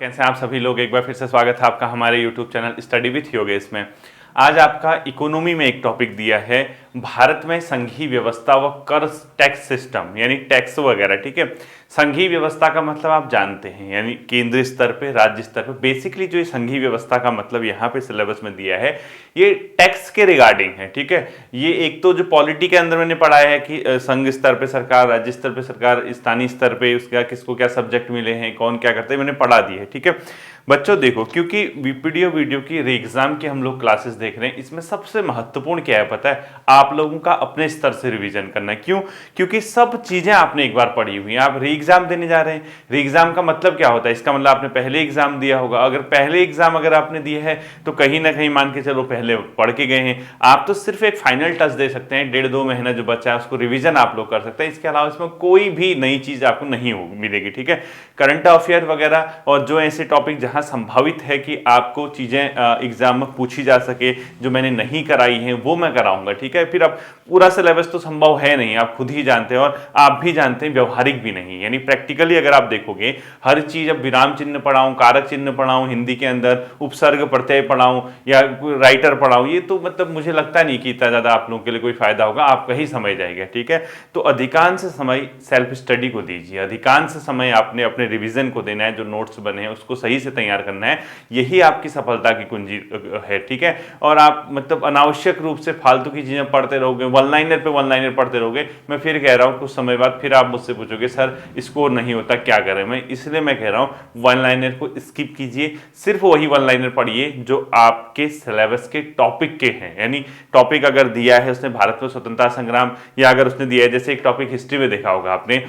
कैसे हैं आप सभी लोग। एक बार फिर से स्वागत है आपका हमारे YouTube channel study with Yogesh में। आज आपका इकोनॉमी में एक टॉपिक दिया है, भारत में संघीय व्यवस्था व कर टैक्स सिस्टम यानी टैक्स वगैरह। ठीक है, संघीय व्यवस्था का मतलब आप जानते हैं, यानी केंद्रीय स्तर पे, राज्य स्तर पे। बेसिकली जो ये संघीय व्यवस्था का मतलब यहाँ पे सिलेबस में दिया है, ये टैक्स के रिगार्डिंग है। ठीक है, ये एक तो जो पॉलिटी के अंदर मैंने पढ़ाया है कि संघ स्तर पे सरकार, राज्य स्तर पे सरकार, स्थानीय स्तर पे उसका किसको क्या सब्जेक्ट मिले हैं, कौन क्या करते हैं, मैंने पढ़ा दी है। ठीक है बच्चों, देखो क्योंकि वीडियो की एग्जाम की हम लोग क्लासेस देख रहे हैं, इसमें सबसे महत्वपूर्ण क्या है पता है, आप लोगों का अपने स्तर से रिवीजन करना है। क्यों? क्योंकि सब चीजें आपने एक बार पढ़ी हुई हैं, आप री एग्जाम देने जा रहे हैं। री एग्जाम का मतलब क्या होता है? इसका मतलब आपने पहले एग्जाम दिया होगा। अगर पहले एग्जाम अगर आपने दिया है तो कहीं ना कहीं मान के चलो पहले पढ़ के गए हैं। आप तो सिर्फ एक फाइनल टच दे सकते हैं, 1.5-2 महीना जो बचा है उसको रिवीजन आप लोग कर सकते हैं। इसके अलावा इसमें कोई भी नई चीज आपको नहीं मिलेगी। ठीक है, करंट अफेयर वगैरह और जो ऐसे टॉपिक जहां संभावित है कि आपको चीजें एग्जाम में पूछी जा सके, जो मैंने नहीं कराई हैं वो मैं कराऊंगा। ठीक है, फिर अब पूरा सिलेबस तो संभव है नहीं, आप खुद ही जानते हैं और आप भी जानते हैं व्यवहारिक भी नहीं, यानी प्रैक्टिकली अगर आप देखोगे हर चीज, अब विराम चिन्ह पढ़ाऊं, कारक चिन्ह पढ़ाऊं, हिंदी के अंदर उपसर्ग प्रत्यय पढ़ाऊं या राइटर पढ़ाऊं, ये तो मतलब मुझे लगता नहीं कि इतना ज्यादा आप लोगों के लिए कोई फायदा होगा, आपका ही समय जाएगा। ठीक है, तो अधिकांश समय सेल्फ स्टडी को दीजिए, अधिकांश समय आपने अपने रिवीजन को देना है, जो नोट्स बने हैं उसको सही से तैयार करना है, यही आपकी सफलता की कुंजी है। ठीक है, और आप मतलब अनावश्यक रूप से फालतू की चीजें पढ़ते रहोगे, वन लाइनर पे वन लाइनर पढ़ते रहोगे, मैं फिर कह रहा हूं कुछ समय बाद फिर आप मुझसे पूछोगे सर स्कोर नहीं होता क्या करें। मैं इसलिए मैं कह रहा हूं वन लाइनर को स्किप कीजिए, सिर्फ वही वन लाइनर पढ़िए जो आपके सिलेबस के टॉपिक के हैं। यानी टॉपिक अगर दिया है उसने भारत में स्वतंत्रता संग्राम, या अगर उसने दिया है जैसे एक टॉपिक हिस्ट्री में देखा होगा आपने,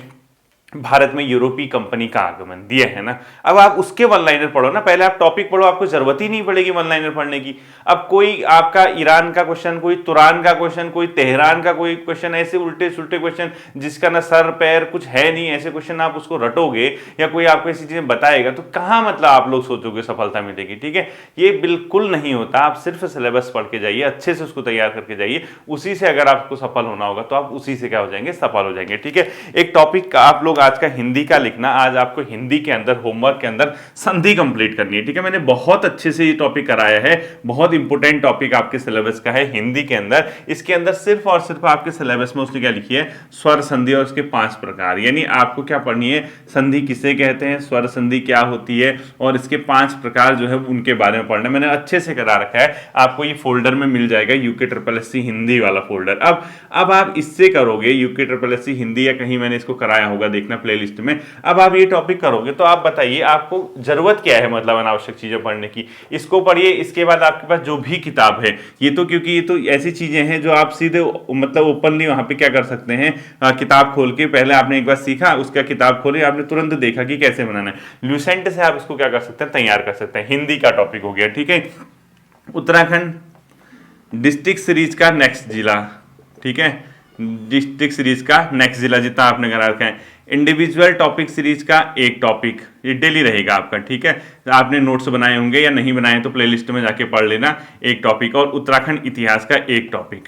भारत में यूरोपीय कंपनी का आगमन दिया है ना, अब आप उसके वन लाइनर पढ़ो ना, पहले आप टॉपिक पढ़ो, आपको जरूरत ही नहीं पड़ेगी वन लाइनर पढ़ने की। अब कोई आपका ईरान का क्वेश्चन, कोई तुरान का क्वेश्चन, कोई तेहरान का कोई क्वेश्चन, ऐसे उल्टे सुल्टे क्वेश्चन जिसका ना सर पैर कुछ है नहीं, ऐसे क्वेश्चन आप उसको रटोगे या कोई आपको ऐसी चीजें बताएगा तो कहां मतलब आप लोग सोचोगे सफलता मिलेगी। ठीक है, ये बिल्कुल नहीं होता। आप सिर्फ सिलेबस पढ़ के जाइए, अच्छे से उसको तैयार करके जाइए, उसी से अगर आपको सफल होना होगा तो आप उसी से क्या हो जाएंगे, सफल हो जाएंगे। ठीक है, एक टॉपिक आप लोग आज का हिंदी का लिखना, आज आपको हिंदी के अंदर होमवर्क के अंदर संधि कंप्लीट करनी है। ठीक है, मैंने बहुत अच्छे से ये टॉपिक कराया है, बहुत इंपॉर्टेंट टॉपिक आपके सिलेबस का है हिंदी के अंदर। इसके अंदर सिर्फ और सिर्फ आपके सिलेबस में उसने क्या लिखी है, स्वर संधि और उसके 5 प्रकार, यानी आपको क्या पढ़नी है, संधि किसे कहते हैं, स्वर संधि क्या होती है और इसके 5 प्रकार जो है उनके बारे में पढ़ना मैंने अच्छे से करा रखा है। आपको ये फोल्डर में मिल जाएगा, UKSSC हिंदी वाला फोल्डर। अब आप इससे करोगे UKSSC हिंदी, या कहीं मैंने इसको कराया होगा, देखना प्लेलिस्ट में। अब आप ये टॉपिक करोगे तो आप बताइए आपको जरूरत क्या है, मतलब अनावश्यक चीजें पढ़ने की, इसको पढ़िए। इसके बाद आपके पास जो भी किताब है, ये तो क्योंकि ये तो ऐसी चीजें हैं जो आप सीधे मतलब ओपनली वहां पे क्या कर सकते हैं, किताब खोल के, पहले आपने एक बार सीखा, उसका किताब खोली, आपने तुरंत देखा कि कैसे बनाना है, ल्यूसेंट से आप इसको क्या कर सकते हैं, तैयार कर सकते हैं। हिंदी का टॉपिक हो गया। ठीक है, उत्तराखंड डिस्ट्रिक्ट सीरीज का नेक्स्ट जिला। ठीक है, डिस्ट्रिक्ट सीरीज का नेक्स्ट जिला जितना आपने करा रखा है। इंडिविजुअल टॉपिक सीरीज का एक टॉपिक, ये डेली रहेगा आपका। ठीक है, आपने नोट्स बनाए होंगे या नहीं बनाए तो प्लेलिस्ट में जाके पढ़ लेना, एक टॉपिक। और उत्तराखंड इतिहास का एक टॉपिक।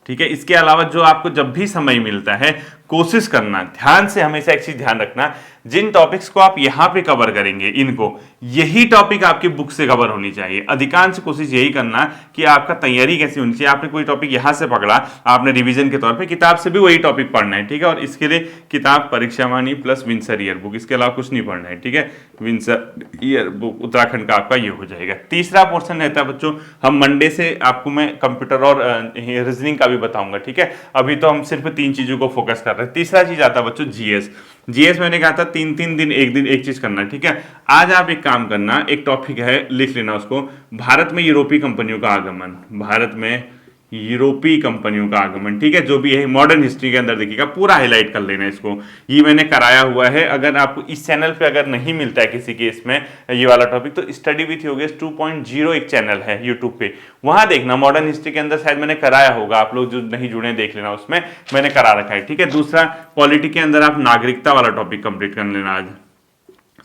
ठीक है, इसके अलावा जो आपको जब भी समय मिलता है कोशिश करना, ध्यान से हमेशा एक चीज ध्यान रखना, जिन टॉपिक्स को आप यहां पे कवर करेंगे, इनको यही टॉपिक आपकी बुक से कवर होनी चाहिए। अधिकांश कोशिश यही करना कि आपका तैयारी कैसी होनी चाहिए। आपने कोई टॉपिक यहां से पकड़ा, आपने रिवीजन के तौर पे किताब से भी वही टॉपिक पढ़ना है। ठीक है, और इसके लिए किताब परीक्षावाणी प्लस विंसर ईयर बुक, इसके अलावा कुछ नहीं पढ़ना है। ठीक है, विंसर ईयर बुक उत्तराखंड का आपका ये हो जाएगा। तीसरा पोर्शन रहता है बच्चों, हम मंडे से आपको मैं कंप्यूटर और रीजनिंग का भी बताऊंगा। ठीक है, अभी तो हम सिर्फ 3 चीजों को फोकस कर रहे हैं। तीसरा चीज आता है बच्चों जीएस मैंने कहा था 3-3 दिन एक दिन एक चीज करना है। ठीक है, आज आप एक काम करना, एक टॉपिक है लिख लेना उसको, भारत में यूरोपीय कंपनियों का आगमन, भारत में यूरोपीय कंपनियों का आगमन। ठीक है, जो भी है मॉडर्न हिस्ट्री के अंदर देखिएगा, पूरा हाईलाइट कर लेना इसको, ये मैंने कराया हुआ है। अगर आपको इस चैनल पे अगर नहीं मिलता है किसी के इसमें ये वाला टॉपिक, तो स्टडी विथ योगेश 2.0 एक चैनल है यूट्यूब पे, वहां देखना, मॉडर्न हिस्ट्री के अंदर शायद मैंने कराया होगा, आप लोग जो नहीं जुड़े देख लेना, उसमें मैंने करा रखा है। ठीक है, दूसरा पॉलिटी के अंदर आप नागरिकता वाला टॉपिक कंप्लीट कर लेना आज,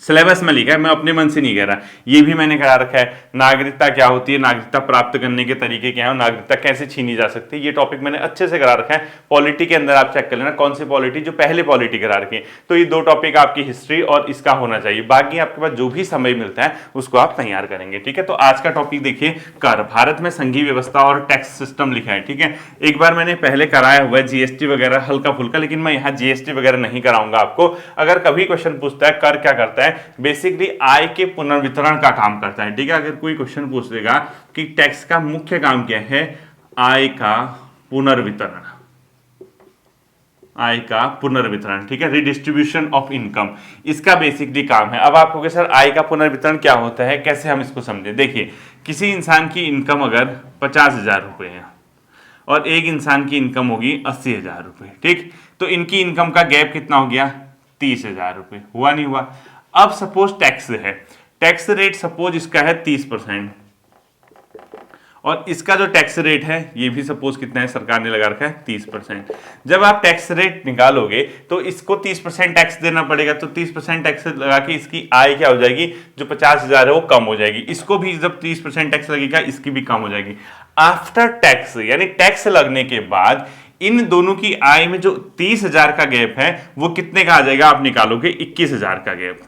सिलेबस में लिखा है, मैं अपने मन से नहीं कह रहा। ये भी मैंने करा रखा है, नागरिकता क्या होती है, नागरिकता प्राप्त करने के तरीके क्या है और नागरिकता कैसे छीनी जा सकती है, ये टॉपिक मैंने अच्छे से करा रखा है। पॉलिटी के अंदर आप चेक कर लेना कौन सी पॉलिटी, जो पहले पॉलिटी करा रखी है। तो ये 2 टॉपिक आपकी हिस्ट्री और इसका होना चाहिए। बाकी आपके पास जो भी समय मिलता है उसको आप तैयार करेंगे, ठीक है। तो आज का टॉपिक देखिए, कर, भारत में संघीय व्यवस्था और टैक्स सिस्टम लिखा है, ठीक है। एक बार मैंने पहले कराया हुआ है जीएसटी वगैरह हल्का फुल्का, लेकिन मैं यहाँ जीएसटी वगैरह नहीं कराऊंगा आपको। अगर कभी क्वेश्चन पूछता है कर क्या करता है, बेसिकली आय के पुनर्वितरण का काम करता है, ठीक है। अगर कोई क्वेश्चन पूछ देगा कि टैक्स का मुख्य काम क्या है, आय का पुनर्वितरण, आय का पुनर्वितरण, ठीक है, रिडिस्ट्रीब्यूशन ऑफ इनकम, इसका बेसिकली काम है। अब आप कहोगे सर आय का पुनर्वितरण क्या होता है, कैसे हम इसको समझें। देखिए, किसी इंसान की इनकम अगर 50,000 रुपए है और एक इंसान की इनकम होगी 80,000 रुपए, ठीक, तो इनकी इनकम का गैप कितना हो गया, 30,000 रुपए, हुआ नहीं हुआ। अब सपोज टैक्स है, टैक्स रेट सपोज इसका है 30% और इसका जो टैक्स रेट है ये भी सपोज कितना है, सरकार ने लगा रखा है 30%। जब आप टैक्स रेट निकालोगे तो इसको 30% टैक्स देना पड़ेगा, तो 30% टैक्स लगा के इसकी आय क्या हो जाएगी, जो 50,000 है वो कम हो जाएगी। इसको भी जब 30% टैक्स लगेगा इसकी भी कम हो जाएगी। आफ्टर टैक्स यानी टैक्स लगने के बाद इन दोनों की आय में जो 30,000 का गैप है वो कितने का आ जाएगा, आप निकालोगे 21,000 का गैप,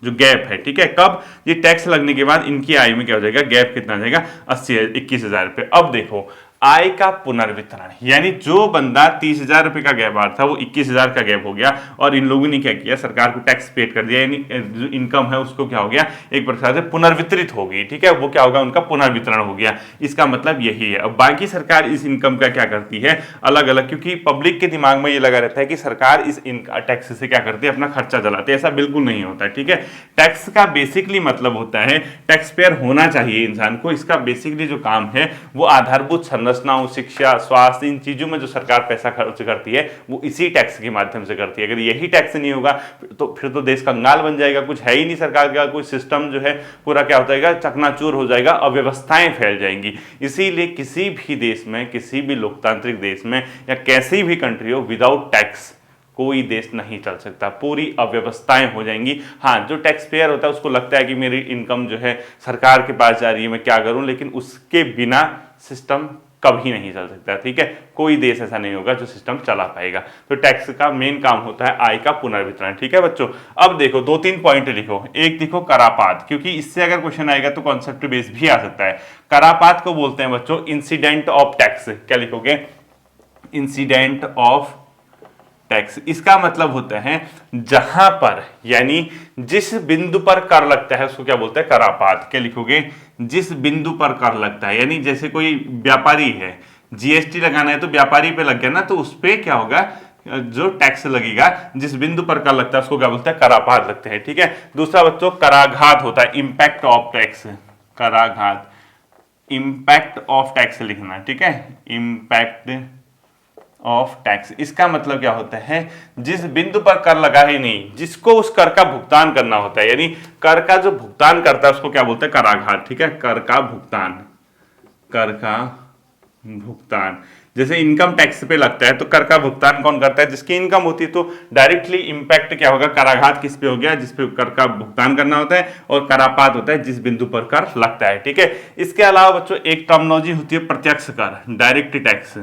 जो गैप है, ठीक है। कब, ये टैक्स लगने के बाद इनकी आय में क्या हो जाएगा, गैप कितना आ जाएगा, 21,000 रुपए। अब देखो आय का पुनर्वितरण, यानी जो बंदा 30,000 रुपए का गैप आ रहा था वो 21,000 का गैप हो गया और इन लोगों ने क्या किया, सरकार को टैक्स पेड कर दिया, यानी जो इनकम है उसको क्या हो गया, एक प्रकार से पुनर्वितरित हो गई, ठीक है। वो क्या होगा, उनका पुनर्वितरण हो गया। इसका मतलब यही है। अब बाकी सरकार इस इनकम का क्या करती है, अलग अलग, क्योंकि पब्लिक के दिमाग में ये लगा रहता है कि सरकार इस टैक्स से क्या करती है, अपना खर्चा चलाती है। ऐसा बिल्कुल नहीं होता है, ठीक है। टैक्स का बेसिकली मतलब होता है, टैक्स पेयर होना चाहिए इंसान को। इसका बेसिकली जो काम है वो आधारभूत संरचनाओं, शिक्षा, स्वास्थ्य, इन चीजों में जो सरकार पैसा खर्च करती है वो इसी टैक्स के माध्यम से करती है। अगर यही टैक्स नहीं होगा तो फिर तो देश कंगाल बन जाएगा, कुछ है ही नहीं सरकार का, कोई सिस्टम जो है पूरा क्या हो जाएगा, चकनाचूर हो जाएगा, अव्यवस्थाएं फैल जाएंगी। इसीलिए किसी भी देश में, किसी भी लोकतांत्रिक देश में या कैसी भी कंट्री हो, विदाउट टैक्स कोई देश नहीं चल सकता, पूरी अव्यवस्थाएं हो जाएंगी। हाँ, जो टैक्स पेयर होता है उसको लगता है कि मेरी इनकम जो है सरकार के पास जा रही है, मैं क्या करूं, लेकिन उसके बिना सिस्टम कभी नहीं चल सकता, ठीक है। कोई देश ऐसा नहीं होगा जो सिस्टम चला पाएगा। तो टैक्स का मेन काम होता है आय का पुनर्वितरण, ठीक है बच्चों। अब देखो 2-3 पॉइंट लिखो। एक देखो करापात, क्योंकि इससे अगर क्वेश्चन आएगा तो कॉन्सेप्ट बेस भी आ सकता है। करापात को बोलते हैं बच्चों इंसिडेंट ऑफ टैक्स। क्या लिखोगे, इंसिडेंट ऑफ टैक्स। इसका मतलब होता है जहां पर, यानी जिस बिंदु पर कर लगता है उसको क्या बोलते हैं, करापात। क्या लिखोगे, जिस बिंदु पर कर लगता है, यानी जैसे कोई व्यापारी है, जीएसटी लगाना है तो व्यापारी पे लग गया ना, तो उस पे क्या होगा, जो टैक्स लगेगा, जिस बिंदु पर कर लगता है उसको क्या बोलते हैं, करापात लगते हैं, ठीक है। दूसरा बच्चों कराघात होता है, इंपैक्ट ऑफ टैक्स। कराघात, इंपैक्ट ऑफ टैक्स लिखना, ठीक है, इंपैक्ट ऑफ टैक्स। इसका मतलब क्या होता है, जिस बिंदु पर कर लगा ही नहीं, जिसको उस कर का भुगतान करना होता है, यानी कर का जो भुगतान करता है उसको क्या बोलते हैं, कराघात, ठीक है। कर का भुगतान, कर का भुगतान, जैसे इनकम टैक्स पे लगता है तो कर का भुगतान कौन करता है, जिसकी इनकम होती है। तो डायरेक्टली इंपैक्ट क्या होगा, कराघात किस पे हो गया, जिस पे कर का भुगतान करना होता है, और करापात होता है जिस बिंदु पर कर लगता है, ठीक है। इसके अलावा बच्चों एक टर्मिनोलॉजी होती है प्रत्यक्ष कर, डायरेक्ट टैक्स,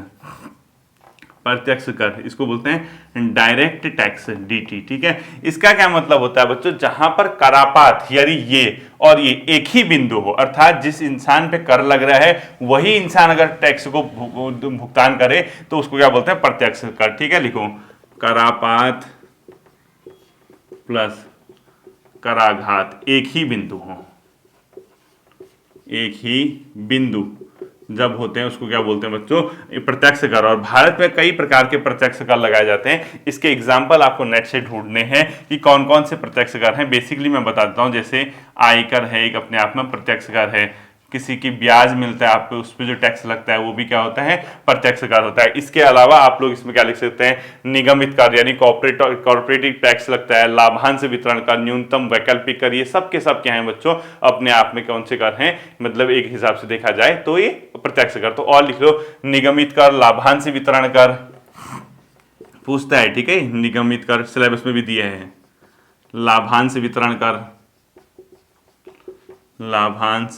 प्रत्यक्ष कर, इसको बोलते हैं डायरेक्ट टैक्स, डीटी, ठीक है। इसका क्या मतलब होता है बच्चों, जहां पर करापात यानी ये और ये एक ही बिंदु हो, अर्थात जिस इंसान पे कर लग रहा है वही इंसान अगर टैक्स को भुगतान करे तो उसको क्या बोलते हैं, प्रत्यक्ष कर, ठीक है। लिखो करापात प्लस कराघात, एक ही बिंदु हो, एक ही बिंदु जब होते हैं उसको क्या बोलते हैं बच्चों, प्रत्यक्ष कर। और भारत में कई प्रकार के प्रत्यक्ष कर लगाए जाते हैं। इसके एग्जाम्पल आपको नेट से ढूंढने हैं कि कौन कौन से प्रत्यक्ष कर हैं। बेसिकली मैं बता देता हूं, जैसे आयकर है एक अपने आप में प्रत्यक्ष कर है, किसी की ब्याज मिलता है आप पे, उस पर जो टैक्स लगता है वो भी क्या होता है, प्रत्यक्ष कर होता है। इसके अलावा आप लोग इसमें क्या लिख सकते हैं, निगमित कर यानी कॉर्पोरेटिव टैक्स लगता है, लाभांश वितरण कर, न्यूनतम वैकल्पिक कर, ये सब के सब क्या है बच्चों, अपने आप में कौन से कर हैं, मतलब एक हिसाब से देखा जाए तो ये प्रत्यक्ष कर। तो और लिख लो, निगमित कर, लाभांश वितरण कर पूछता है, ठीक है, निगमित कर सिलेबस में भी दिए हैं, लाभांश वितरण कर, लाभांश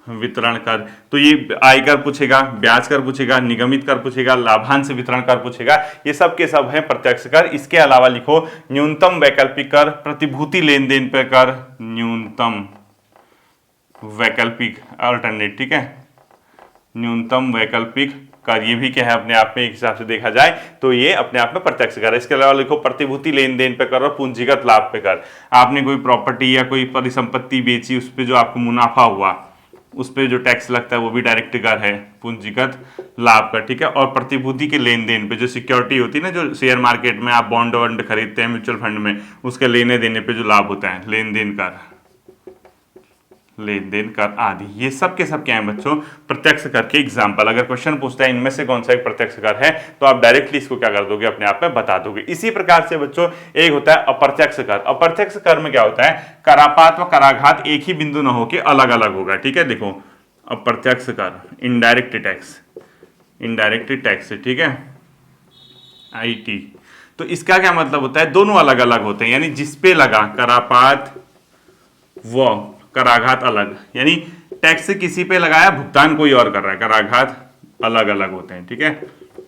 वितरण कर, तो ये आयकर पूछेगा, ब्याज कर पूछेगा, निगमित कर पूछेगा, लाभांश वितरण कर पूछेगा, ये सब के सब है प्रत्यक्ष कर। इसके अलावा लिखो न्यूनतम वैकल्पिक कर, प्रतिभूति लेन देन पे कर, न्यूनतम वैकल्पिक अल्टरनेट, ठीक है, न्यूनतम वैकल्पिक कर, ये भी क्या है अपने आप में एक हिसाब से देखा जाए तो ये अपने आप में प्रत्यक्ष कर है। इसके अलावा लिखो प्रतिभूति लेन देन पे कर और पूंजीगत लाभ पे कर। आपने कोई प्रॉपर्टी या कोई परिसंपत्ति बेची, उस पर जो आपको मुनाफा हुआ उस पर जो टैक्स लगता है वो भी डायरेक्ट कर है, पूंजीगत लाभ का, ठीक है। और प्रतिभूति के लेन देन पे जो सिक्योरिटी होती है ना, जो शेयर मार्केट में आप बॉन्ड वॉन्ड खरीदते हैं म्यूचुअल फंड में, उसके लेने देने पे जो लाभ होता है, लेन देन कर, लेन देन कर आदि, ये सब के सब क्या है बच्चों, प्रत्यक्ष कर के एग्जाम्पल। अगर क्वेश्चन पूछता है इनमें से कौन सा एक प्रत्यक्ष कर है, तो आप डायरेक्टली इसको क्या कर दोगे, अपने आप में बता दोगे। इसी प्रकार से बच्चों एक होता है अप्रत्यक्ष कर। अप्रत्यक्ष कर में क्या होता है, करापात व कराघात एक ही बिंदु न होके अलग अलग होगा, ठीक है। देखो अप्रत्यक्ष कर, इनडायरेक्ट टैक्स, इनडायरेक्ट टैक्स, ठीक है, IT, तो इसका क्या मतलब होता है, दोनों अलग अलग होते हैं, यानी जिसपे लगा करापात व कराघात अलग, यानी टैक्स किसी पे लगाया, भुगतान कोई और कर रहा है, कराघात अलग अलग होते हैं, ठीक है।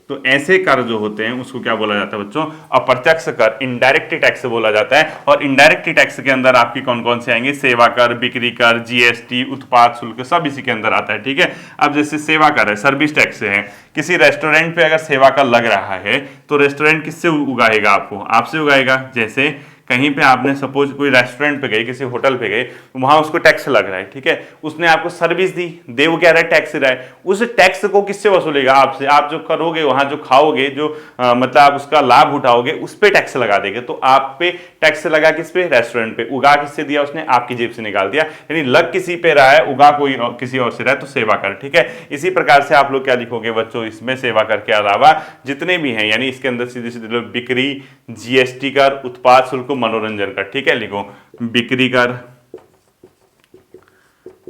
तो ऐसे कर जो होते हैं उसको क्या बोला जाता है बच्चों, अप्रत्यक्ष कर, इनडायरेक्ट टैक्स बोला जाता है। और इनडायरेक्ट टैक्स के अंदर आपकी कौन कौन से आएंगे, सेवा कर, बिक्री कर, GST, उत्पाद शुल्क, सब इसी के अंदर आता है, ठीक है। अब जैसे सेवा कर है, सर्विस टैक्स है, किसी रेस्टोरेंट पे अगर सेवा कर लग रहा है तो रेस्टोरेंट किससे उगाएगा, आपको, आपसे उगाएगा। जैसे कहीं पे आपने सपोज कोई रेस्टोरेंट पे गए, किसी होटल पे गए, वहां उसको टैक्स लग रहा है, ठीक है, उसने आपको सर्विस दी, दे वो क्या रहा है, टैक्स रहा है, उस टैक्स को किससे वसूलेगा, आपसे। आप जो करोगे वहां, जो खाओगे, जो मतलब आप उसका लाभ उठाओगे, उस पे टैक्स लगा देंगे। तो आप पे टैक्स लगा किस पे, रेस्टोरेंट पे। उगा किससे दिया उसने, आपकी जेब से निकाल दिया, यानी लग किसी पे रहा है, उगा कोई किसी और से रहा है, तो सेवा कर, ठीक है। इसी प्रकार से आप लोग क्या लिखोगे बच्चों, इसमें सेवा कर के अलावा जितने भी हैं, यानी इसके अंदर सीधे सीधे बिक्री, GST कर, उत्पाद शुल्क, मनोरंजन कर, ठीक है। लिखो बिक्री कर,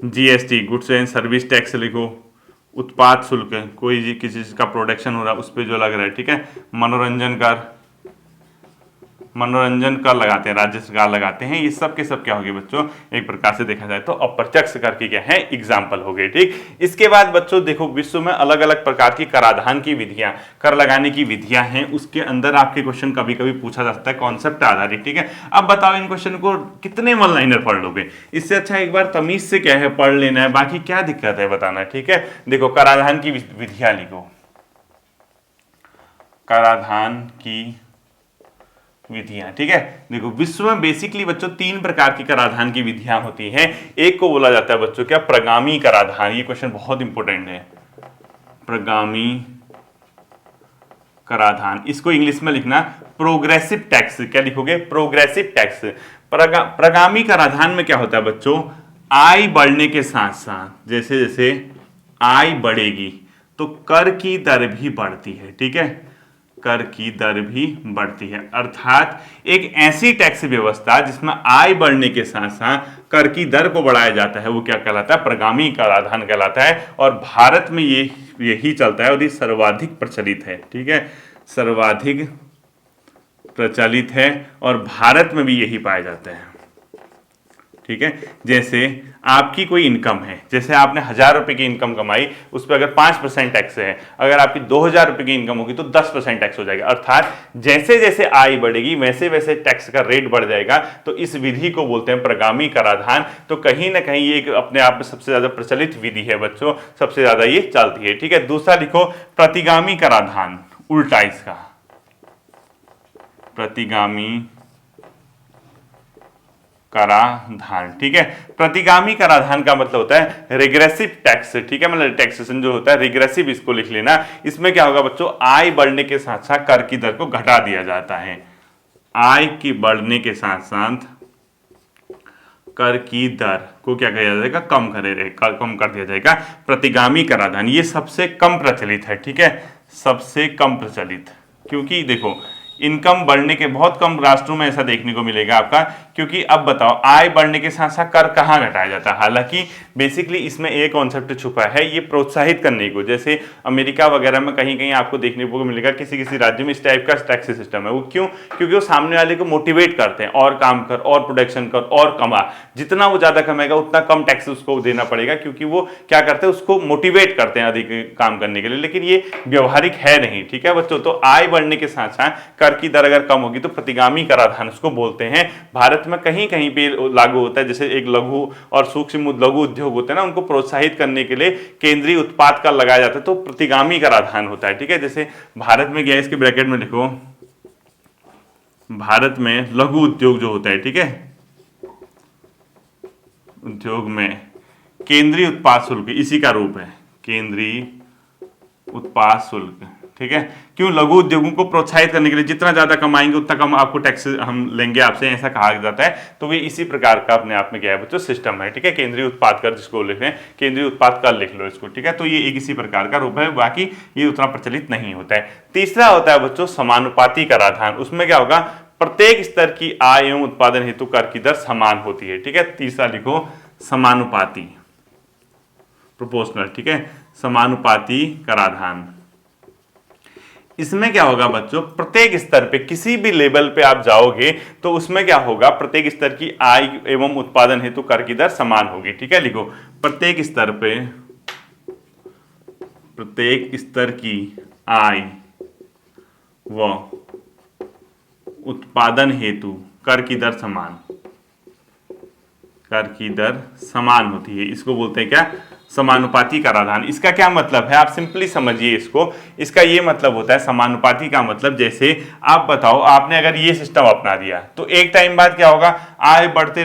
GST goods and service tax, लिखो उत्पाद शुल्क, कोई किसी चीज का प्रोडक्शन हो रहा है उस पर जो लग रहा है, ठीक है। मनोरंजन कर, मनोरंजन कर लगाते हैं, राज्य सरकार लगाते हैं। ये सब के सब क्या हो गए बच्चों, एक प्रकार से देखा जाए तो अप्रत्यक्ष कर की क्या है, एग्जाम्पल हो गए, ठीक। इसके बाद बच्चों देखो, विश्व में अलग अलग प्रकार की कराधान की विधियां, कर लगाने की विधियां हैं, उसके अंदर आपके क्वेश्चन कभी कभी पूछा जा सकता है कॉन्सेप्ट आधारित, ठीक है। अब बताओ इन क्वेश्चन को कितने वन लाइनर पढ़ लोगे, इससे अच्छा एक बार तमीज से क्या है पढ़ लेना है, बाकी क्या दिक्कत है बताना, ठीक है। देखो कराधान की विधियां लिखो, कराधान की विधियां, ठीक है। देखो विश्व में बेसिकली बच्चों 3 प्रकार की कराधान की विधियां होती हैं। एक को बोला जाता है बच्चों क्या, प्रगामी कराधान। ये क्वेश्चन बहुत इंपॉर्टेंट है, प्रगामी कराधान। इसको इंग्लिश में लिखना प्रोग्रेसिव टैक्स। क्या लिखोगे, प्रोग्रेसिव टैक्स। प्रगामी कराधान में क्या होता है बच्चों, आय बढ़ने के साथ साथ, जैसे जैसे आय बढ़ेगी तो कर की दर भी बढ़ती है, ठीक है, कर की दर भी बढ़ती है। अर्थात एक ऐसी टैक्स व्यवस्था जिसमें आय बढ़ने के साथ साथ कर की दर को बढ़ाया जाता है, वो क्या कहलाता है, प्रगामी कराधान कहलाता है। और भारत में यही चलता है और ये सर्वाधिक प्रचलित है, ठीक है, सर्वाधिक प्रचलित है और भारत में भी यही पाया जाता है, ठीक है। जैसे आपकी कोई इनकम है, जैसे आपने 1000 रुपए की इनकम कमाई, उस पर अगर 5% टैक्स है, अगर आपकी 2000 रुपए की इनकम होगी तो 10% टैक्स हो जाएगा। अर्थात जैसे जैसे आय बढ़ेगी वैसे वैसे टैक्स का रेट बढ़ जाएगा। तो इस विधि को बोलते हैं प्रगामी कराधान। तो कहीं ना कहीं ये अपने आप में सबसे ज्यादा प्रचलित विधि है बच्चों, सबसे ज्यादा ये चलती है, ठीक है। दूसरा लिखो प्रतिगामी कराधान, उल्टा इसका, प्रतिगामी कराधान, ठीक है। प्रतिगामी कराधान का मतलब होता है रिग्रेसिव टैक्स, ठीक है, मतलब टैक्सेशन जो होता है रिग्रेसिव, इसको लिख लेना। इसमें क्या होगा बच्चों, आय बढ़ने के साथ साथ कर की दर को घटा दिया जाता है, आय की बढ़ने के साथ साथ कर की दर को क्या किया जाएगा, कम कर दिया जाएगा। प्रतिगामी कराधान ये सबसे कम प्रचलित है, ठीक है, सबसे कम प्रचलित, क्योंकि देखो इनकम बढ़ने के बहुत कम राष्ट्रों में ऐसा देखने को मिलेगा आपका, क्योंकि अब बताओ आय बढ़ने के साथ साथ कर कहाँ घटाया जाता है। हालांकि बेसिकली इसमें एक कॉन्सेप्ट छुपा है, ये प्रोत्साहित करने को, जैसे अमेरिका वगैरह में कहीं कहीं आपको देखने को मिलेगा किसी किसी राज्य में इस टाइप का टैक्स सिस्टम है। वो क्यों? क्योंकि वो सामने वाले को मोटिवेट करते हैं, और काम कर, और प्रोडक्शन कर, और कमा। जितना वो ज्यादा कमाएगा उतना कम टैक्स उसको देना पड़ेगा, क्योंकि वो क्या करते हैं, उसको मोटिवेट करते हैं अधिक काम करने के लिए। लेकिन ये व्यवहारिक है नहीं, ठीक है बच्चों। तो आय बढ़ने के साथ साथ कर की दर अगर कम होगी तो प्रतिगामी कराधान उसको बोलते हैं। भारत में कहीं कहीं पे लागू होता है, जैसे एक लघु और सूक्ष्म लघु उद्योग होते हैं ना, उनको प्रोत्साहित करने के लिए केंद्रीय उत्पाद कर लगाया जाता है, तो प्रतिगामी कराधान होता है, ठीक है। जैसे भारत में गया, इसके ब्रैकेट में लिखो, भारत में लघु उद्योग जो होता है, ठीक है, उद्योग में केंद्रीय उत्पाद शुल्क इसी का रूप है, केंद्रीय उत्पाद शुल्क, ठीक है। क्यों? लघु उद्योगों को प्रोत्साहित करने के लिए, जितना ज्यादा कमाएंगे उतना कम आपको टैक्स हम लेंगे आपसे, ऐसा कहा जाता है। तो ये इसी प्रकार का अपने आप में क्या है बच्चों, सिस्टम है, ठीक है। केंद्रीय उत्पाद कर जिसको लिख रहे हैं, केंद्रीय उत्पाद कर लिख लो इसको, ठीक है। तो ये एक इसी प्रकार का रूप है, बाकी ये उतना प्रचलित नहीं होता है। तीसरा होता है बच्चों समानुपाती कराधान। उसमें क्या होगा, प्रत्येक स्तर की आय एवं उत्पादन हेतु कर की दर समान होती है, ठीक है। तीसरा लिखो समानुपाती, प्रोपोर्शनल, ठीक है, समानुपाती कराधान। इसमें क्या होगा बच्चों, प्रत्येक स्तर पे किसी भी लेवल पे आप जाओगे तो उसमें क्या होगा, प्रत्येक स्तर की आय एवं उत्पादन हेतु कर की दर समान होगी, ठीक है। लिखो प्रत्येक स्तर पे, प्रत्येक स्तर की आय व उत्पादन हेतु कर की दर समान, कर की दर समान होती है। इसको बोलते हैं क्या, समानुपाती कराधान। इसका क्या मतलब है, आप सिंपली समझिए इसको। इसका ये मतलब होता है, समानुपाती का मतलब, जैसे आप बताओ आपने अगर ये सिस्टम अपना दिया तो एक टाइम बाद क्या होगा, आय बढ़ते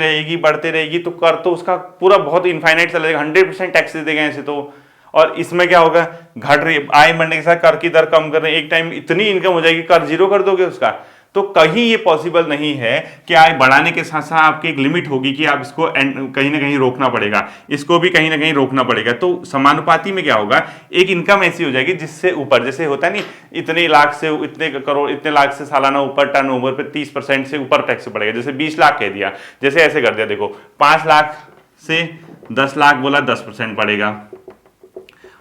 रहेगी तो कर तो उसका पूरा बहुत इनफाइनाइट चला जाएगा, 100% टैक्स दे देगा ऐसे तो। और इसमें क्या होगा, घट रही आय बढ़ने के साथ कर की दर कम कर रहे हैं, एक टाइम इतनी इनकम हो जाएगी कर जीरो कर दोगे उसका। तो कहीं ये पॉसिबल नहीं है कि आय बढ़ाने के साथ साथ आपकी एक लिमिट होगी कि आप इसको कहीं ना कहीं रोकना पड़ेगा, इसको भी कहीं ना कहीं रोकना पड़ेगा। तो समानुपाती में क्या होगा, एक इनकम ऐसी हो जाएगी जिससे ऊपर, जैसे होता है नहीं, इतने लाख से इतने करोड़, इतने लाख से सालाना ऊपर टर्नओवर पे 30% से ऊपर टैक्स पड़ेगा। जैसे 20 लाख कह दिया, जैसे ऐसे कर दिया, देखो 5 लाख से 10 लाख बोला 10% पड़ेगा,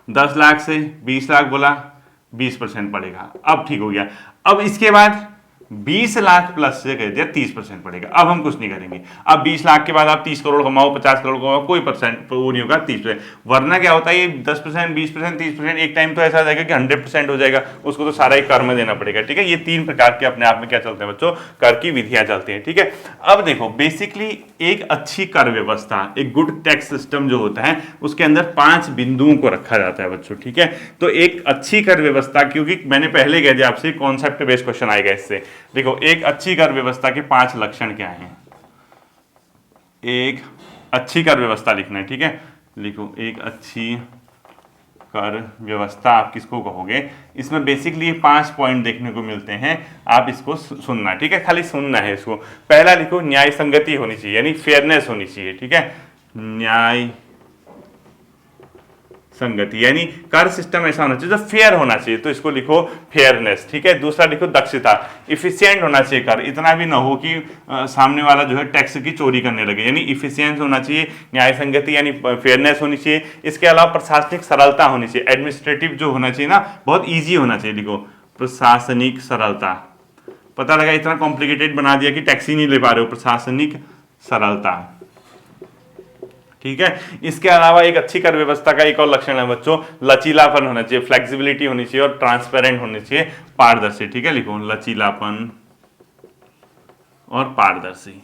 10 लाख से 20 लाख बोला 20% पड़ेगा। अब ठीक हो गया। अब इसके बाद 20 लाख प्लस से कह दिया 30% पड़ेगा। अब हम कुछ नहीं करेंगे। अब 20 लाख के बाद आप 30 करोड़ कमाओ, 50 करोड़ कमाओ, कोई परसेंट वो नहीं होगा, 30%। वरना क्या होता है, ये 10%, 20%, 30%, एक टाइम तो ऐसा आ जाएगा कि 100% हो जाएगा, उसको तो सारा एक कर में देना पड़ेगा, ठीक है। ये 3 प्रकार के अपने आप में क्या चलते हैं बच्चों, कर की विधियां चलती हैं, ठीक है। अब देखो बेसिकली एक अच्छी कर व्यवस्था, एक गुड टैक्स सिस्टम जो होता है, उसके अंदर 5 बिंदुओं को रखा जाता है बच्चों, ठीक है। तो एक अच्छी कर व्यवस्था, क्योंकि मैंने पहले कह दिया आपसे कॉन्सेप्ट बेस्ड क्वेश्चन आएगा इससे। देखो एक अच्छी कर व्यवस्था के 5 लक्षण क्या हैं, एक अच्छी कर व्यवस्था लिखना है, ठीक है। लिखो एक अच्छी कर व्यवस्था आप किसको कहोगे, इसमें बेसिकली 5 पॉइंट देखने को मिलते हैं, आप इसको सुनना, ठीक है, खाली सुनना है इसको। पहला लिखो न्याय संगति होनी चाहिए, यानी फेयरनेस होनी चाहिए, ठीक है, न्याय संगति, यानी कर सिस्टम ऐसा होना चाहिए जो फेयर होना चाहिए, तो इसको लिखो फेयरनेस, ठीक है। दूसरा लिखो दक्षता, इफिशिएंट होना चाहिए कर, इतना भी ना हो कि सामने वाला जो है टैक्स की चोरी करने लगे, यानी इफिशिएंस होना चाहिए, न्याय संगति यानी फेयरनेस होनी चाहिए। इसके अलावा प्रशासनिक सरलता होनी चाहिए, एडमिनिस्ट्रेटिव जो होना चाहिए ना, बहुत ईजी होना चाहिए, लिखो प्रशासनिक सरलता। पता लगा इतना कॉम्प्लिकेटेड बना दिया कि टैक्स ही नहीं ले पा रहे हो, प्रशासनिक सरलता, ठीक है। इसके अलावा एक अच्छी कर व्यवस्था का एक और लक्षण है बच्चों, लचीलापन होना चाहिए, फ्लेक्सिबिलिटी होनी चाहिए और ट्रांसपेरेंट होनी चाहिए, पारदर्शी, ठीक है। लिखो लचीलापन और पारदर्शी।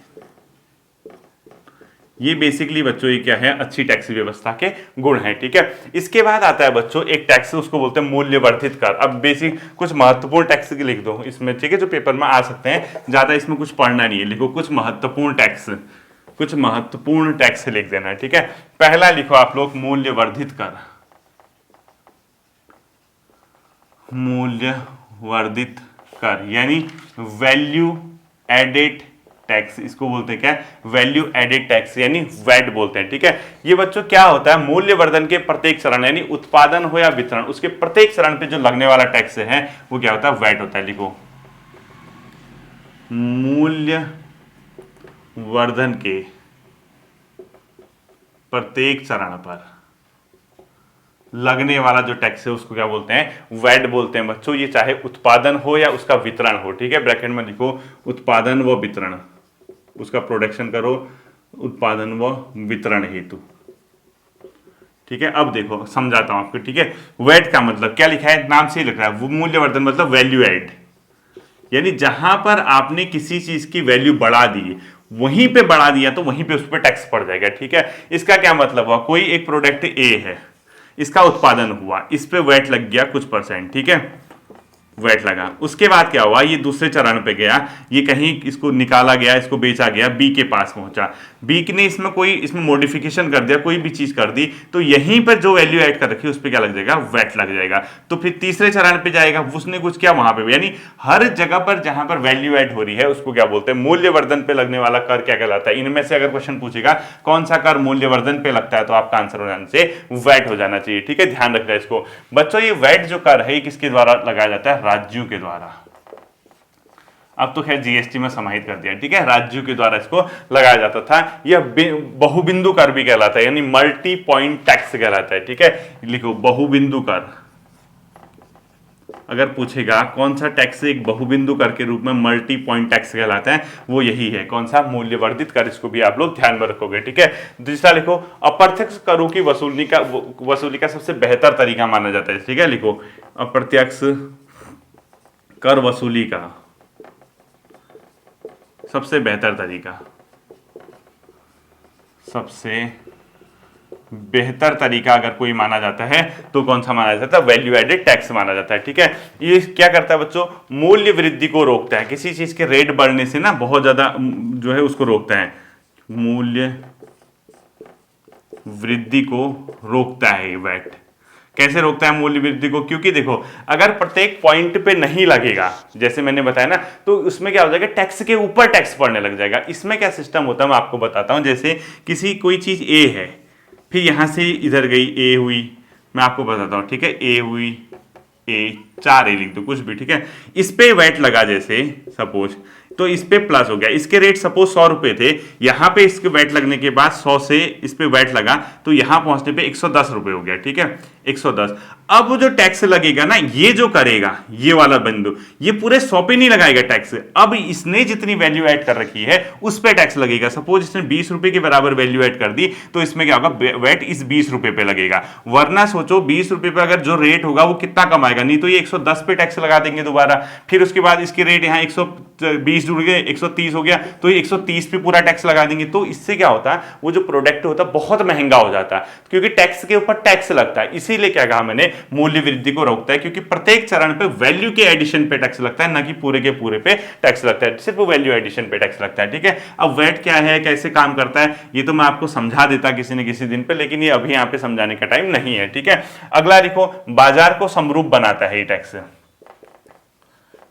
ये बेसिकली बच्चों ये क्या है, अच्छी टैक्स व्यवस्था के गुण हैं, ठीक है। इसके बाद आता है बच्चों एक टैक्स, उसको बोलते हैं मूल्य वर्धित कर। अब बेसिक कुछ महत्वपूर्ण टैक्स लिख दो इसमें, ठीक है, जो पेपर में आ सकते हैं, ज्यादा इसमें कुछ पढ़ना नहीं है। लिखो कुछ महत्वपूर्ण टैक्स, कुछ महत्वपूर्ण टैक्स लिख देना है, ठीक है। पहला लिखो आप लोग मूल्य वर्धित कर, मूल्य वर्धित कर यानी वैल्यू एडेड टैक्स, इसको बोलते हैं क्या, वैल्यू एडेड टैक्स यानी वैट बोलते हैं, ठीक है। ये बच्चों क्या होता है, मूल्य वर्धन के प्रत्येक चरण यानी उत्पादन हो या वितरण, उसके प्रत्येक चरण पे जो लगने वाला टैक्स है वो क्या होता है, वैट होता है। लिखो मूल्य वर्धन के प्रत्येक चरण पर लगने वाला जो टैक्स है उसको क्या बोलते हैं, वैट बोलते हैं बच्चों। ये चाहे उत्पादन हो या उसका वितरण हो, ठीक है, ब्रैकेट में लिखो उत्पादन व वितरण, उसका प्रोडक्शन करो उत्पादन व वितरण हेतु, ठीक है। अब देखो समझाता हूं आपको, ठीक है। वैट का मतलब क्या लिखा है, नाम से ही लिख रहा है, मूल्यवर्धन मतलब वैल्यू एड, यानी जहां पर आपने किसी चीज की वैल्यू बढ़ा दी, वहीं पे बढ़ा दिया तो वहीं पे उस पर टैक्स पड़ जाएगा, ठीक है। इसका क्या मतलब हुआ, कोई एक प्रोडक्ट ए है, इसका उत्पादन हुआ, इस पे वैट लग गया कुछ परसेंट, ठीक है, वैट लगा। उसके बाद क्या हुआ, ये दूसरे चरण पे गया, ये कहीं इसको निकाला गया, इसको बेचा गया, बी के पास पहुंचा, बी ने इसमें मॉडिफिकेशन कर दिया, कोई भी चीज कर दी, तो यहीं पर जो वैल्यू ऐड कर रखी है उस पर क्या लग जाएगा, वैट लग जाएगा। तो फिर तीसरे चरण पे जाएगा, उसने कुछ किया वहां पे, यानी हर जगह पर जहां पर वैल्यू ऐड हो रही है उसको क्या बोलते हैं, मूल्यवर्धन पे लगने वाला कर क्या कहलाता है। इनमें से अगर क्वेश्चन पूछेगा कौन सा कर मूल्यवर्धन पे लगता है, तो आपका आंसर हो जाने से वैट हो जाना चाहिए, ठीक है। ध्यान रखना इसको बच्चों। ये वैट जो कर है किसके द्वारा लगाया जाता है, राज्यों के द्वारा। अब तो खैर जीएसटी में समाहित कर दिया, ठीक है, राज्यों के द्वारा इसको लगाया जाता था। यह बहुबिंदु कर भी कहलाता है, यानी मल्टी पॉइंट टैक्स कहलाता है, ठीक है। लिखो बहुबिंदु कर, अगर पूछेगा कौन सा टैक्स एक बहुबिंदु कर के रूप में मल्टी पॉइंट टैक्स कहलाता है, वो यही है, कौन सा, मूल्यवर्धित कर। इसको भी आप लोग ध्यान में रखोगे, ठीक है। दूसरा लिखो अप्रत्यक्ष करों की वसूली का सबसे बेहतर तरीका माना जाता है, ठीक है। लिखो अप्रत्यक्ष कर वसूली का सबसे बेहतर तरीका, सबसे बेहतर तरीका अगर कोई माना जाता है तो कौन सा माना जाता है, वैल्यू एडेड टैक्स माना जाता है, ठीक है। ये क्या करता है बच्चों, मूल्य वृद्धि को रोकता है, किसी चीज के रेट बढ़ने से ना बहुत ज्यादा जो है उसको रोकता है, मूल्य वृद्धि को रोकता है वैट। कैसे रोकता है मूल्य वृद्धि को, क्योंकि देखो अगर प्रत्येक पॉइंट पे नहीं लगेगा, जैसे मैंने बताया ना, तो उसमें क्या हो जाएगा, टैक्स के ऊपर टैक्स पड़ने लग जाएगा। इसमें क्या सिस्टम होता है मैं आपको बताता हूं। जैसे कोई चीज ए है, फिर यहां से इधर गई, ए हुई, मैं आपको बताता हूं, ठीक है, ए हुई, ए 4 ए लिख दो कुछ भी, ठीक है। इस पे वैट लगा जैसे सपोज, तो इस पे प्लस हो गया, इसके रेट सपोज 100 रुपए थे, यहां पे इसके वैट लगने के बाद 100 से इस पे वैट लगा, तो यहां पहुंचने पे 110 रुपए हो गया, ठीक है, 110। अब वो जो टैक्स लगेगा ना, ये जो करेगा ये वाला बिंदु, ये पूरे 100 पे नहीं लगाएगा टैक्स, अब इसने जितनी वैल्यू ऐड कर रखी है उस पे टैक्स लगेगा। सपोज इसने 20 रुपए के बराबर वैल्यू ऐड कर दी, तो इसमें क्या होगा, वैट इस 20 रुपए पे लगेगा। वरना सोचो 20 रुपए पे अगर जो रेट होगा वो कितना कमाएगा, नहीं तो ये 110 पे टैक्स लगा देंगे दोबारा, फिर उसके बाद इसके रेट यहाँ 120 जुड़ गए, 130 हो गया, तो ये 130 पे पूरा टैक्स लगा देंगे। तो इससे क्या होता है, वो जो प्रोडक्ट होता है बहुत महंगा हो जाता है, क्योंकि टैक्स के ऊपर टैक्स लगता है। इसीलिए क्या कहा मैंने, मूल्य वृद्धि को रोकता है, क्योंकि प्रत्येक चरण पे वैल्यू के एडिशन पे टैक्स लगता है, ना कि पूरे के पूरे पे टैक्स लगता है, सिर्फ वैल्यू एडिशन पे टैक्स लगता है, ठीक है। अब वैट क्या है, कैसे काम करता है, ये तो मैं आपको समझा देता किसी न किसी दिन पे, लेकिन ये अभी यहाँ पे समझाने का टाइम नहीं है, ठीक है। अगला देखो, बाजार को समरूप बनाता है ये टैक्स,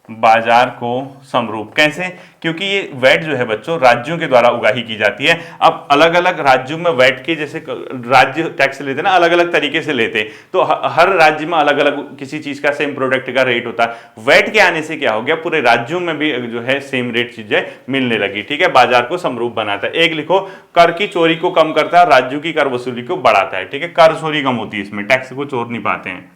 बाजार को समरूप कैसे, क्योंकि ये वैट जो है बच्चों राज्यों के द्वारा उगाही की जाती है। अब अलग अलग राज्यों में वैट के, जैसे राज्य टैक्स लेते ना अलग अलग तरीके से लेते, तो हर राज्य में अलग अलग किसी चीज का सेम प्रोडक्ट का रेट होता है। वैट के आने से क्या हो गया, पूरे राज्यों में भी जो है सेम रेट चीजें मिलने लगी, ठीक है। बाजार को समरूप बनाता है। एक लिखो, कर की चोरी को कम करता है, राज्यों की कर वसूली को बढ़ाता है, ठीक है। कर चोरी कम होती है इसमें, टैक्स को चोर नहीं पाते हैं,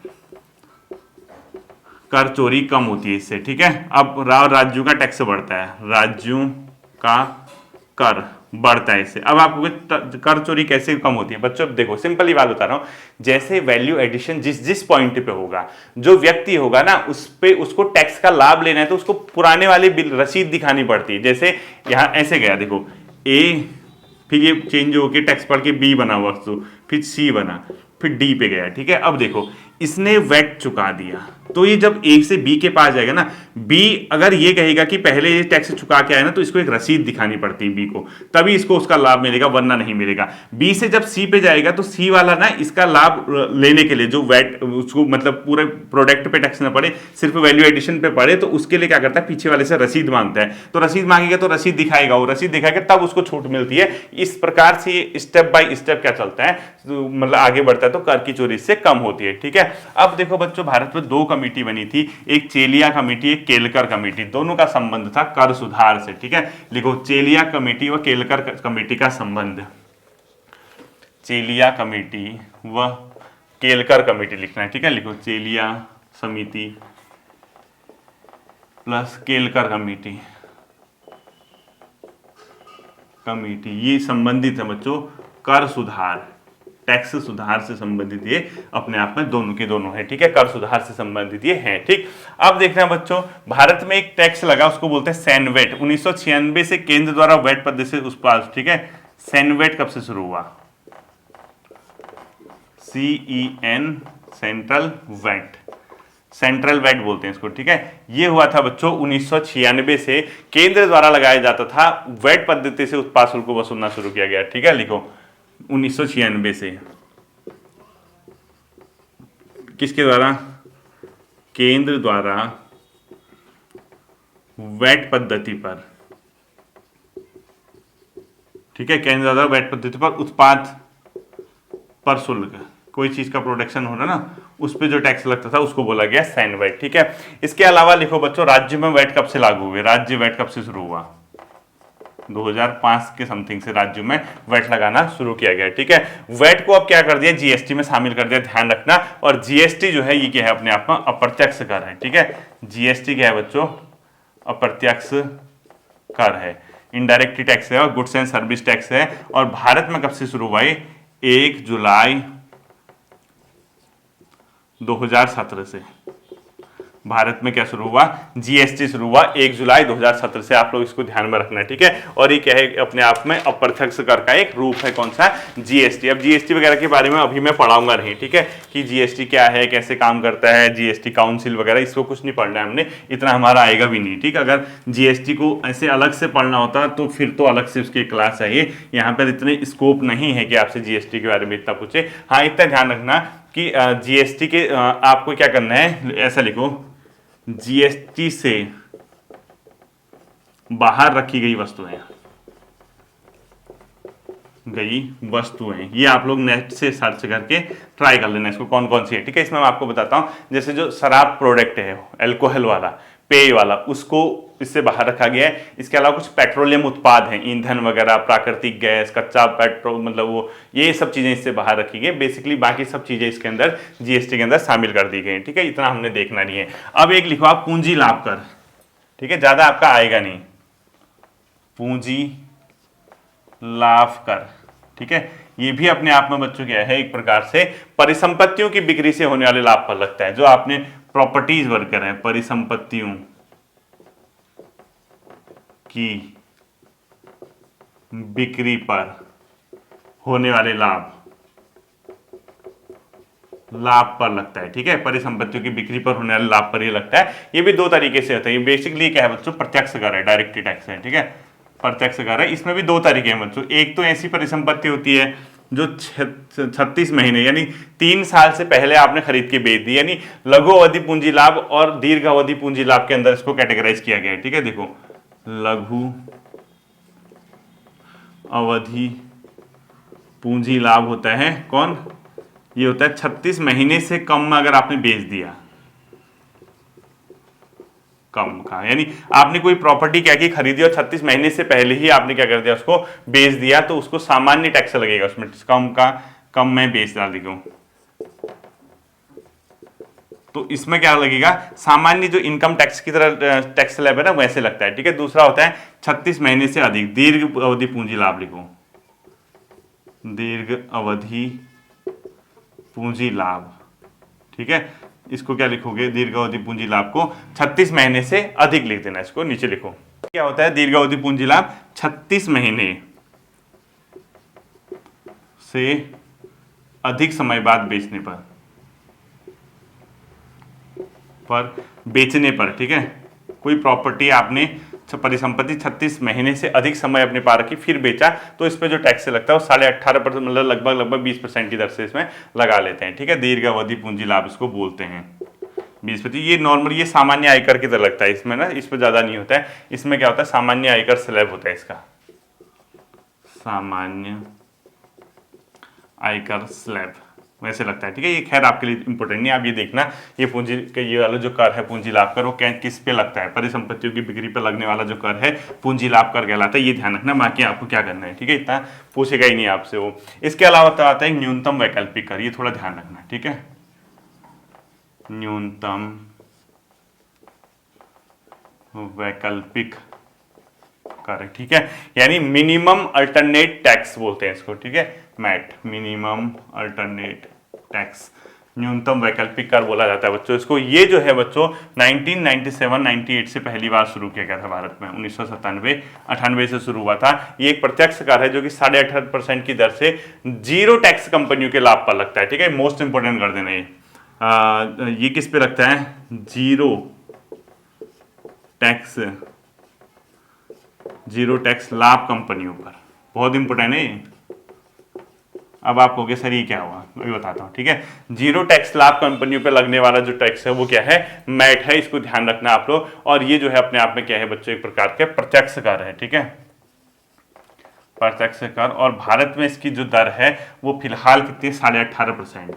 कर चोरी कम होती है इससे, ठीक है। अब राज्यों का टैक्स बढ़ता है, राज्यों का कर बढ़ता है इससे। अब आपको कर चोरी कैसे कम होती है बच्चों, देखो सिंपल ही बात बता रहा हूं, जैसे वैल्यू एडिशन जिस जिस पॉइंट पे होगा, जो व्यक्ति होगा ना उस पे उसको टैक्स का लाभ लेना है, तो उसको पुराने वाली बिल रसीद दिखानी पड़ती है। जैसे यहां ऐसे गया, देखो ए, फिर ये चेंज होकर टैक्स पढ़ के बी बना वस्तु, फिर सी बना, फिर डी पे गया, ठीक है। अब देखो इसने वैट चुका दिया, तो ये जब ए से बी के पास जाएगा ना, बी अगर ये कहेगा कि पहले ये टैक्स चुका के आया ना, तो इसको एक रसीद दिखानी पड़ती है बी को, तभी इसको उसका लाभ मिलेगा, वरना नहीं मिलेगा। बी से जब सी पे जाएगा तो सी वाला ना इसका लाभ लेने के लिए, जो वैट उसको मतलब पूरे प्रोडक्ट पे टैक्स ना पड़े, सिर्फ वैल्यू एडिशन पे पड़े, तो उसके लिए क्या करता है, पीछे वाले से रसीद मांगता है। तो रसीद मांगेगा तो रसीद दिखाएगा, वो रसीद दिखाएगा तब उसको छूट मिलती है। इस प्रकार से स्टेप बाय स्टेप क्या चलता है, मतलब आगे बढ़ता है, तो कर की चोरी से कम होती है, ठीक है। अब देखो बच्चों, भारत में दो कमेटी बनी थी, एक चेलिया कमेटी, एक केलकर कमेटी, दोनों का संबंध था कर सुधार से। ठीक है, लिखो चेलिया कमेटी व केलकर कमेटी का संबंध, चेलिया कमेटी व केलकर कमेटी लिखना है। ठीक है, लिखो चेलिया समिति प्लस केलकर कमेटी, ये संबंधित है बच्चों कर सुधार, टैक्स सुधार से संबंधित ये अपने आप में दोनों के दोनों है। ठीक है, कर सुधार से संबंधित ये है। ठीक, अब देखना है बच्चों, भारत में एक टैक्स लगा, उसको बोलते हैं सैनवेट। 1996 से केंद्र द्वारा वैट पद्धति से उस पास। ठीक है, सैनवेट कब से शुरू हुआ? CEN, central VAT, central VAT बोलते हैं इसको। ठीक है, ये हुआ था बच्चों 1996 से केंद्र द्वारा लगाया जाता था, वैट पद्धति से उत्पाद शुल्क को वसूलना शुरू किया गया। ठीक है, लिखो 1996 से किसके द्वारा? केंद्र द्वारा वैट पद्धति पर। ठीक है, केंद्र द्वारा वैट पद्धति पर उत्पाद पर शुल्क, कोई चीज का प्रोडक्शन हो रहा ना, उस पे जो टैक्स लगता था उसको बोला गया सैन वैट। ठीक है, इसके अलावा लिखो बच्चों, राज्य में वैट कब से लागू हुए? राज्य वैट कब से शुरू हुआ? 2005 के समथिंग से राज्यों में वैट लगाना शुरू किया गया। ठीक है, वैट को अब क्या कर दिया? जीएसटी में शामिल कर दिया, ध्यान रखना। और जीएसटी जो है ये क्या है? अपने आप में अप्रत्यक्ष कर है। ठीक है, जीएसटी क्या है बच्चों? अप्रत्यक्ष कर है, इनडायरेक्ट टैक्स है और गुड्स एंड सर्विस टैक्स है। और भारत में कब से शुरू हुआ? 1 जुलाई 2017 से भारत में क्या शुरू हुआ? जीएसटी शुरू हुआ 1 जुलाई 2017 से। आप लोग इसको ध्यान में रखना है। ठीक है, और ये क्या है? अपने आप में अप्रत्यक्ष कर का एक रूप है। कौन सा? जीएसटी। अब जीएसटी वगैरह के बारे में अभी मैं पढ़ाऊंगा नहीं। ठीक है, कि जीएसटी क्या है, कैसे काम करता है, जीएसटी काउंसिल वगैरह, इसको कुछ नहीं पढ़ना है हमने, इतना हमारा आएगा भी नहीं। ठीक, अगर जीएसटी को ऐसे अलग से पढ़ना होता तो फिर तो अलग से उसकी क्लास चाहिए। यहाँ पर इतने स्कोप नहीं है कि आपसे जीएसटी के बारे में इतना पूछे। हाँ, इतना ध्यान रखना कि जीएसटी के आपको क्या करना है, ऐसा लिखो, जीएसटी से बाहर रखी गई वस्तुएं, ये आप लोग नेट से सर्च करके ट्राई कर लेना इसको कौन कौन सी है। ठीक है, इसमें मैं आपको बताता हूं, जैसे जो शराब प्रोडक्ट है, अल्कोहल वाला, पेय वाला, उसको इससे बाहर रखा गया है। इसके अलावा कुछ पेट्रोलियम उत्पाद हैं, ईंधन वगैरह, प्राकृतिक गैस, कच्चा पेट्रोल, मतलब वो, ये सब चीजें इससे बाहर रखी गई। बेसिकली बाकी सब चीजें इसके अंदर जीएसटी के अंदर शामिल कर दी गई। ठीक है, इतना हमने देखना नहीं है। अब एक लिखो आप, पूंजी लाभ कर। ठीक है, ज्यादा आपका आएगा नहीं, पूंजी लाभ कर। ठीक है, ये भी अपने आप में बच्चों क्या है? एक प्रकार से परिसंपत्तियों की बिक्री से होने वाले लाभ पर लगता है। जो आपने प्रॉपर्टीज वर्क कर रहे हैं, परिसंपत्तियों की बिक्री पर होने वाले लाभ पर लगता है। ठीक है, परिसंपत्तियों की बिक्री पर होने वाले लाभ पर ये लगता है। ये भी दो तरीके से होता है। ये बेसिकली क्या है बच्चों? प्रत्यक्ष कर है, डायरेक्ट टैक्स है। ठीक है, प्रत्यक्ष कर है। इसमें भी दो तरीके हैं बच्चों। एक तो ऐसी परिसंपत्ति होती है जो 36 महीने यानी 3 साल से पहले आपने खरीद के बेच दी, यानी लघु अवधि पूंजी लाभ और दीर्घ अवधि पूंजी लाभ के अंदर इसको कैटेगराइज किया गया है। ठीक है, देखो, लघु अवधि पूंजी लाभ होता है कौन? ये होता है 36 महीने से कम में अगर आपने बेच दिया, कम का, यानी आपने कोई प्रॉपर्टी क्या की, खरीदी और 36 महीने से पहले ही आपने क्या कर दिया, उसको बेच दिया, तो उसको सामान्य टैक्स लगेगा उसमें। कम का कम में बेच डाल दूं तो इसमें क्या लगेगा? सामान्य जो इनकम टैक्स की तरह टैक्स स्लैब है ना, वैसे लगता है। ठीक है, दूसरा होता है 36 महीने से अधिक, दीर्घ अवधि पूंजी लाभ। लिखो, दीर्घ अवधि पूंजी लाभ। ठीक है, इसको क्या लिखोगे? दीर्घ अवधि पूंजी लाभ को 36 महीने से अधिक लिख देना। इसको नीचे लिखो। क्या होता है दीर्घ अवधि पूंजी लाभ? 36 महीने से अधिक समय बाद बेचने बेचने पर। ठीक है, कोई प्रॉपर्टी आपने, परिसंपत्ति 36 महीने से अधिक समय अपने पास रखी फिर बेचा, तो इस पे जो टैक्स लगता है वो 18.5%, मतलब लगभग 20% की दर से इसमें लगा लेते हैं। ठीक है, दीर्घ अवधि पूंजी लाभ इसको बोलते हैं, 20%। ये नॉर्मल, ये सामान्य आयकर की तरह लगता है इसमें ना, इस पर ज्यादा नहीं होता है। इसमें क्या होता है? सामान्य आयकर स्लैब होता है इसका, सामान्य आयकर स्लैब। वैसे लगता है, ठीक है। ये खैर आपके लिए इंपॉर्टेंट नहीं, आप ये देखना ये पूंजी ये वाला जो कर है पूंजी लाभ कर, वो किस पे लगता है, परिसंपत्तियों की बिक्री पे लगने वाला जो कर है पूंजी लाभ कर कहलाता है, ये ध्यान रखना। बाकी आपको क्या करना है, ठीक है, इतना पूछेगा ही नहीं आपसे वो। इसके अलावा तो आता है न्यूनतम वैकल्पिक कर, ये थोड़ा ध्यान रखना, ठीक है। न्यूनतम वैकल्पिक कर, ठीक है, यानी मिनिमम अल्टरनेट टैक्स बोलते हैं इसको, ठीक है, मैट, मिनिमम अल्टरनेट टैक्स, न्यूनतम वैकल्पिक कर बोला जाता है बच्चों इसको। ये जो है बच्चों 1997-98 से पहली बार शुरू किया गया था भारत में, 1997-98 से शुरू हुआ था। ये एक प्रत्यक्ष कर है जो कि 18.5% की दर से जीरो टैक्स कंपनियों के लाभ पर लगता है, ठीक है, मोस्ट इंपोर्टेंट कर देना ये किस पे लगता है, जीरो टैक्स लाभ कंपनियों पर, बहुत इंपोर्टेंट है। अब आप कहोगे सर ये क्या हुआ, मैं बताता हूँ, ठीक है। जीरो टैक्स लाभ कंपनियों पे लगने वाला जो टैक्स है वो क्या है, मैट है, इसको ध्यान रखना आप लोग। और ये जो है अपने आप में क्या है बच्चों, एक प्रकार के प्रत्यक्ष कर है, ठीक है, प्रत्यक्ष कर। और भारत में इसकी जो दर है वो फिलहाल कितनी, 18.5%,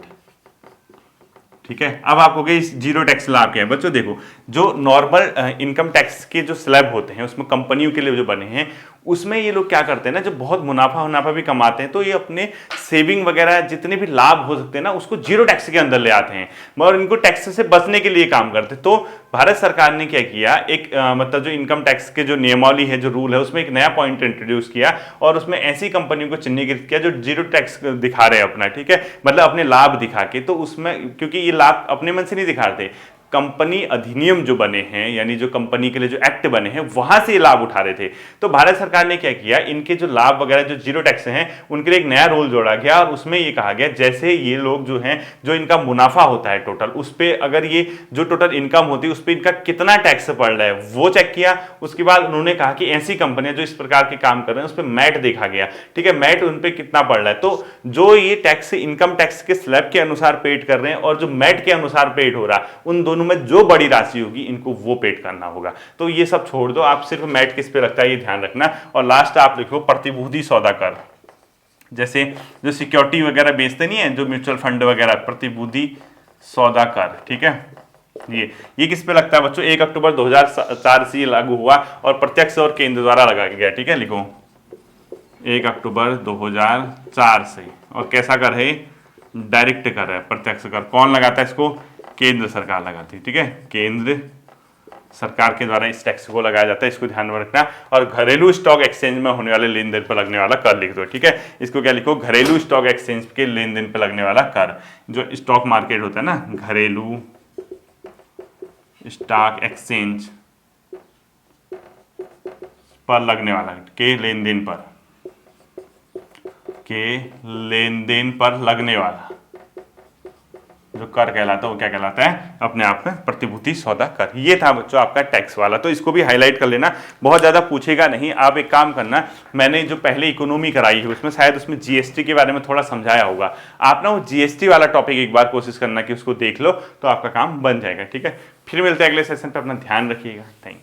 ठीक है। अब आप कहोगे इस जीरो टैक्स लाभ क्या है बच्चों, देखो जो नॉर्मल इनकम टैक्स के जो स्लैब होते हैं उसमें कंपनियों के लिए जो बने हैं, उसमें ये लोग क्या करते हैं ना, जब बहुत मुनाफा भी कमाते हैं तो ये अपने सेविंग वगैरह जितने भी लाभ हो सकते हैं ना उसको जीरो टैक्स के अंदर ले आते हैं, मगर इनको टैक्स से बचने के लिए काम करते हैं। तो भारत सरकार ने क्या किया, एक मतलब जो इनकम टैक्स के जो नियमावली है, जो रूल है, उसमें एक नया पॉइंट इंट्रोड्यूस किया और उसमें ऐसी कंपनियों को चिन्हीकृत किया जो जीरो टैक्स दिखा रहे हैं अपना, ठीक है, मतलब अपने लाभ दिखा के। तो उसमें क्योंकि ये लाभ अपने मन से नहीं दिखा रहे थे, कंपनी अधिनियम जो बने हैं, यानी जो कंपनी के लिए जो एक्ट बने हैं वहां से ये लाभ उठा रहे थे। तो भारत सरकार ने क्या किया, इनके जो लाभ वगैरह जो जीरो टैक्स हैं उनके लिए एक नया रूल जोड़ा गया और उसमें ये कहा गया जैसे ये लोग जो हैं, जो इनका मुनाफा होता है टोटल, उस पर अगर ये जो टोटल इनकम होती है उस पर इनका कितना टैक्स पड़ रहा है वो चेक किया। उसके बाद उन्होंने कहा कि ऐसी कंपनियां जो इस प्रकार के काम कर रहे हैं उस पर मैट देखा गया, ठीक है, मैट उन पर कितना पड़ रहा है। तो जो ये टैक्स इनकम टैक्स के स्लैब के अनुसार पेड कर रहे हैं और जो मैट के अनुसार पेड हो रहा, उन दोनों में जो बड़ी राशि होगी इनको वो पेड करना होगा। तो ये सब छोड़ दो, आप सिर्फ मैट किस पे लगता है ये ध्यान रखना। और लास्ट आप लिखो प्रतिभूति सौदा कर, जैसे जो सिक्योरिटी वगैरह बेचते नहीं है जो म्यूचुअल फंड वगैरह, प्रतिभूति सौदा कर, ठीक है। ये किस पे लगता है बच्चों, 1 अक्टूबर 2004 से लागू हुआ और प्रत्यक्ष और केंद्र द्वारा लगाया गया, ठीक है, लिखो 1 अक्टूबर 2004 से। और कैसा कर है, डायरेक्ट कर है, प्रत्यक्ष कर। कौन लगाता है इसको, केंद्र सरकार लगाती है, ठीक है, केंद्र सरकार के द्वारा इस टैक्स को लगाया जाता है, इसको ध्यान में रखना। और घरेलू स्टॉक एक्सचेंज में होने वाले लेन देन पर लगने वाला कर लिख दो, ठीक है। इसको क्या लिखो, घरेलू स्टॉक एक्सचेंज के लेन देन पर लगने वाला कर। जो स्टॉक मार्केट होता है ना, घरेलू स्टॉक एक्सचेंज पर लगने वाला के लेन देन पर लगने वाला जो कर कहलाता है वो क्या कहलाता है, अपने आप में प्रतिभूति सौदा कर। ये था बच्चों आपका टैक्स वाला, तो इसको भी हाईलाइट कर लेना, बहुत ज्यादा पूछेगा नहीं। आप एक काम करना, मैंने जो पहले इकोनॉमी कराई है उसमें शायद उसमें जीएसटी के बारे में थोड़ा समझाया होगा, आप ना वो जीएसटी वाला टॉपिक एक बार कोशिश करना कि उसको देख लो तो आपका काम बन जाएगा, ठीक है। फिर मिलते हैं अगले सेशन पे, अपना ध्यान रखिएगा, थैंक यू।